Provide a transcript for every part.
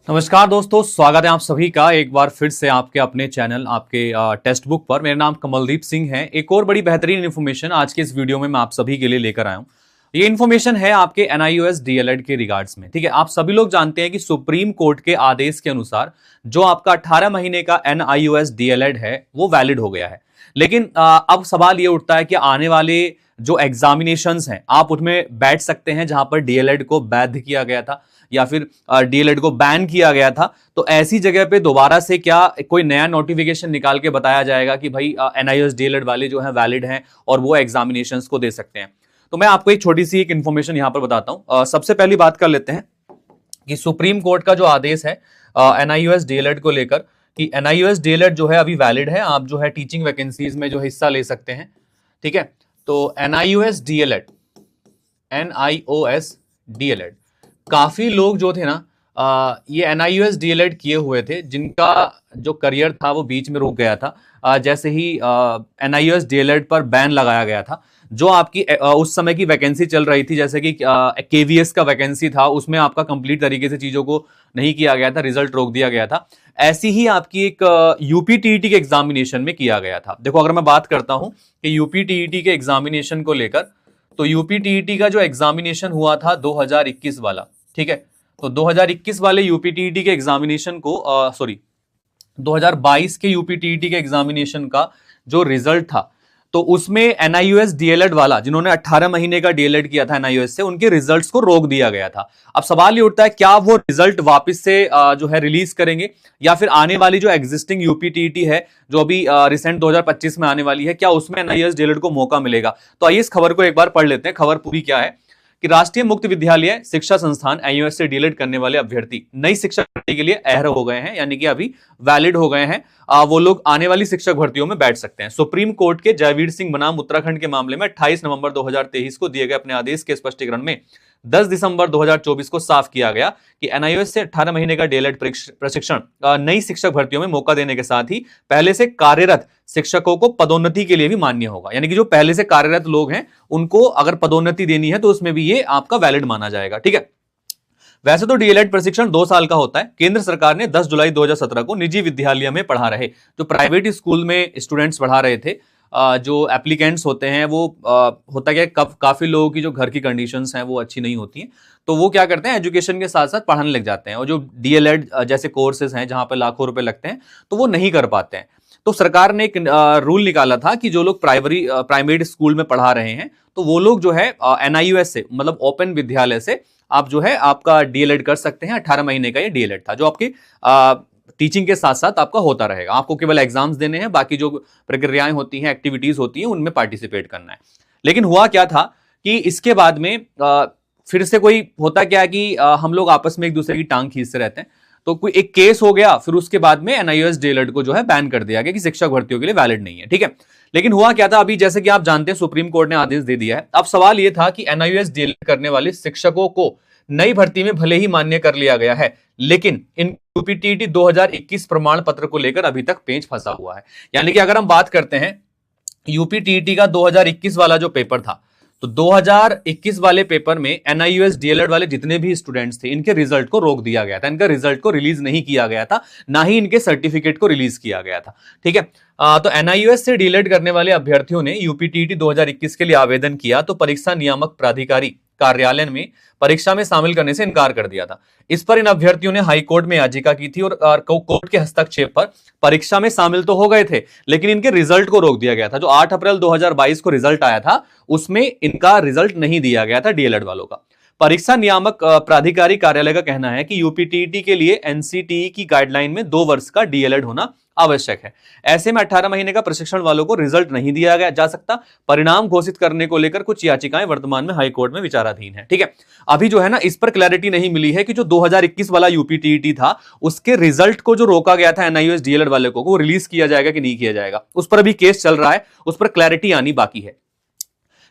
नमस्कार दोस्तों, स्वागत है आप सभी का एक बार फिर से आपके अपने चैनल आपके टेक्स्ट बुक पर। मेरा नाम कमलदीप सिंह है। एक और बड़ी बेहतरीन इन्फॉर्मेशन आज के इस वीडियो में मैं आप सभी के लिए लेकर आया हूं। ये इन्फॉर्मेशन है आपके एनआईओएस डीएलएड के रिगार्ड्स में। ठीक है, आप सभी लोग जानते हैं कि सुप्रीम कोर्ट के आदेश के अनुसार जो आपका 18 महीने का एनआईओएस डीएलएड है वो वैलिड हो गया है। लेकिन अब सवाल ये उठता है कि आने वाले जो एग्जामिनेशंस हैं आप उनमें बैठ सकते हैं जहां पर डीएलएड को वैध किया गया था या फिर डीएलएड को बैन किया गया था। तो ऐसी जगह पे दोबारा से क्या कोई नया नोटिफिकेशन निकाल के बताया जाएगा कि भाई एनआईओएस डीएलएड वाले जो हैं वैलिड हैं और वो एग्जामिनेशंस को दे सकते हैं। तो मैं आपको एक छोटी सी एक इंफॉर्मेशन यहां पर बताता हूं। सबसे पहली बात कर लेते हैं कि सुप्रीम कोर्ट का जो आदेश है एनआईओएस डीएलएड को लेकर कि एनआईओएस डीएलएड जो है अभी वैलिड है। आप जो है टीचिंग वैकेंसीज में जो हिस्सा ले सकते हैं। ठीक है, तो एनआईओएस डीएलएड काफी लोग जो थे ना ये एनआईओएस डीएलएड किए हुए थे जिनका जो करियर था वो बीच में रुक गया था। जैसे ही एनआईओएस डीएलएड पर बैन लगाया गया था, जो आपकी उस समय की वैकेंसी चल रही थी, जैसे कि केवीएस का वैकेंसी था, उसमें आपका कंप्लीट तरीके से चीजों को नहीं किया गया था, रिजल्ट रोक दिया गया था। ऐसी ही आपकी एक यूपीटीईटी के एग्जामिनेशन में किया गया था। देखो, अगर मैं बात करता हूं कि यूपीटीईटी के एग्जामिनेशन को लेकर, तो यूपीटीईटी का जो एग्जामिनेशन हुआ था 2021 वाला, ठीक है, तो 2021 वाले यूपीटीईटी के एग्जामिनेशन को 2022 के यूपीटीईटी के एग्जामिनेशन का जो रिजल्ट था, तो उसमें एनआईओएस डीएलएड वाला जिन्होंने 18 महीने का डीएलएड किया था एनआईओएस से, उनके रिजल्ट्स को रोक दिया गया था। अब सवाल ये उठता है क्या वो रिजल्ट वापस से जो है रिलीज करेंगे या फिर आने वाली जो एग्जिस्टिंग यूपीटीईटी है जो अभी रिसेंट 2025 में आने वाली है, क्या उसमें एनआईओएस डीएलएड को मौका मिलेगा। तो आइए इस खबर को एक बार पढ़ लेते हैं। खबर पूरी क्या है कि राष्ट्रीय मुक्त विद्यालय शिक्षा संस्थान एनआईओएस से डीएलएड करने वाले अभ्यर्थी नई शिक्षा भर्ती के लिए अहर हो गए हैं, यानी कि अभी वैलिड हो गए हैं। वो लोग आने वाली शिक्षक भर्तियों में बैठ सकते हैं। सुप्रीम कोर्ट के जयवीर सिंह बनाम उत्तराखंड के मामले में 28 नवंबर 2023 को दिए गए अपने आदेश के स्पष्टीकरण में 10 दिसंबर 2024 को साफ किया गया कि एनआईओएस से 18 महीने का डीएलएड प्रशिक्षण नई शिक्षक भर्तियों में मौका देने के साथ ही पहले से कार्यरत शिक्षकों को पदोन्नति के लिए भी मान्य होगा। यानी कि जो पहले से कार्यरत लोग हैं उनको अगर पदोन्नति देनी है तो उसमें भी ये आपका वैलिड माना जाएगा। ठीक है, वैसे तो डीएलएड प्रशिक्षण 2 साल का होता है। केंद्र सरकार ने 10 जुलाई 2017 को निजी विद्यालय में पढ़ा रहे जो प्राइवेट स्कूल में स्टूडेंट्स पढ़ा रहे थे, जो एप्लीकेंट्स होते हैं वो होता क्या, काफी लोगों की जो घर की कंडीशंस हैं वो अच्छी नहीं होती हैं, तो वो क्या करते हैं एजुकेशन के साथ साथ पढ़ाने लग जाते हैं। और जो डीएलएड जैसे कोर्सेज हैं जहां पर लाखों रुपए लगते हैं तो वो नहीं कर पाते हैं। तो सरकार ने एक रूल निकाला था कि जो लोग प्राइमरी स्कूल में पढ़ा रहे हैं तो वो लोग जो है एनआईओएस से, मतलब ओपन विद्यालय से आप जो है आपका डीएलएड कर सकते हैं। 18 महीने का ये डीएलएड था जो आपकी टीचिंग के साथ साथ आपका होता रहेगा। आपको केवल एग्जाम्स देने हैं, बाकी जो प्रक्रियाएं होती हैं, एक्टिविटीज होती हैं, उनमें पार्टिसिपेट करना है। लेकिन हुआ क्या था कि इसके बाद में फिर से कोई होता क्या है कि हम लोग आपस में एक दूसरे की टांग खींचते रहते हैं, तो कोई एक केस हो गया, फिर उसके बाद में एनआईओएस डीएलएड को जो है बैन कर दिया गया कि शिक्षक भर्तियों के लिए वैलिड नहीं है। ठीक है, लेकिन हुआ क्या था, अभी जैसे कि आप जानते हैं सुप्रीम कोर्ट ने आदेश दे दिया है। अब सवाल यह था कि एनआईओएस डीएलएड करने वाले शिक्षकों को नई भर्ती में भले ही मान्य कर लिया गया है, लेकिन इन यूपीटीईटी 2021 प्रमाण पत्र को लेकर अभी तक पेंच फंसा हुआ है। यानी कि अगर हम बात करते हैं यूपीटीईटी का 2021 वाला जो पेपर था, तो 2021 वाले पेपर में एनआईओएस डीएलएड वाले जितने भी स्टूडेंट्स थे इनके रिजल्ट को रोक दिया गया था। इनका रिजल्ट को रिलीज नहीं किया गया था, ना ही इनके सर्टिफिकेट को रिलीज किया गया था। ठीक है, तो एनआईओएस से डीएलएड करने वाले अभ्यर्थियों ने यूपीटीईटी 2021 के लिए आवेदन किया तो परीक्षा नियामक प्राधिकारी कार्यालय में परीक्षा में शामिल करने से इनकार कर दिया था। इस पर इन अभ्यर्थियों ने हाई कोर्ट में याचिका की थी और कोर्ट के हस्तक्षेप पर परीक्षा में शामिल तो हो गए थे, लेकिन इनके रिजल्ट को रोक दिया गया था। जो 8 अप्रैल 2022 को रिजल्ट आया था उसमें इनका रिजल्ट नहीं दिया गया था डीएलएड वालों का। परीक्षा नियामक प्राधिकारी कार्यालय का कहना है कि यूपीटीईटी के लिए एनसीटीई की गाइडलाइन में 2 वर्ष का डीएलएड होना आवश्यक है। ऐसे में 18 महीने का प्रशिक्षण वालों को रिजल्ट नहीं दिया गया जा सकता। परिणाम घोषित करने को लेकर कुछ याचिकाएं वर्तमान में हाईकोर्ट में विचाराधीन है। ठीक है, अभी जो है ना इस पर क्लैरिटी नहीं मिली है कि जो 2021 वाला यूपीटीईटी था उसके रिजल्ट को जो रोका गया था एनआईओएस डीएलएड वाले को, वो रिलीज किया जाएगा कि नहीं किया जाएगा। उस पर अभी केस चल रहा है, उस पर क्लैरिटी आनी बाकी है।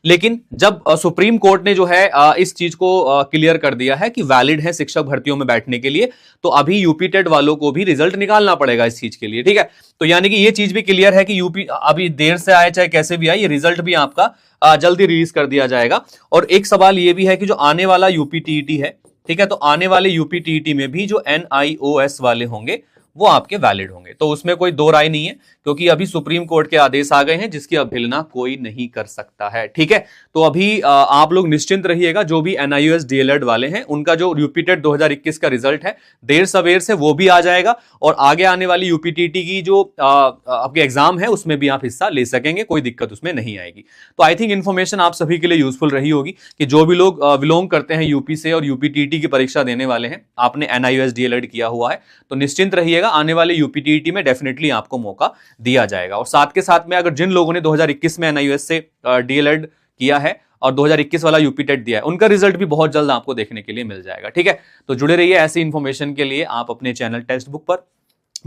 लेकिन जब सुप्रीम कोर्ट ने जो है इस चीज को क्लियर कर दिया है कि वैलिड है शिक्षक भर्तियों में बैठने के लिए, तो अभी यूपी टेट वालों को भी रिजल्ट निकालना पड़ेगा इस चीज के लिए। ठीक है, तो यानी कि ये चीज भी क्लियर है कि यूपी अभी देर से आए चाहे कैसे भी आए, ये रिजल्ट भी आपका जल्दी रिलीज कर दिया जाएगा। और एक सवाल ये भी है कि जो आने वाला यूपीटीईटी है ठीक है, तो आने वाले यूपीटीईटी में भी जो NIOS वाले होंगे वो आपके वैलिड होंगे, तो उसमें कोई दो राय नहीं है, क्योंकि अभी सुप्रीम कोर्ट के आदेश आ गए हैं जिसकी अवहेलना कोई नहीं कर सकता है। ठीक है, तो अभी आप लोग निश्चिंत रहिएगा, जो भी NIOS DLED वाले हैं उनका जो यूपीटेट 2021 का रिजल्ट है देर सवेर से वो भी आ जाएगा, और आगे आने वाली यूपीटीटी की जो आपके एग्जाम है उसमें भी आप हिस्सा ले सकेंगे, कोई दिक्कत उसमें नहीं आएगी। तो आई थिंक इन्फॉर्मेशन आप सभी के लिए यूजफुल रही होगी कि जो भी लोग बिलोंग करते हैं यूपी से और यूपीटीटी की परीक्षा देने वाले हैं, आपने NIOS DLED किया हुआ है, तो निश्चिंत रहिएगा, आने वाले यूपीटीटी में डेफिनेटली आपको मौका दिया जाएगा। और साथ के साथ में अगर जिन लोगों ने 2021 में NIOS से DLED किया है और 2021 वाला यूपीटेट दिया है, उनका रिजल्ट भी बहुत जल्द आपको देखने के लिए मिल जाएगा। ठीक है, तो जुड़े रहिए ऐसी इंफॉर्मेशन के लिए आप अपने चैनल टेक्स्ट बुक पर।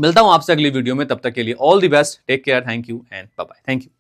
मिलता हूं आपसे अगली वीडियो में, तब तक के लिए all the best, take care, thank you and bye bye. Thank you.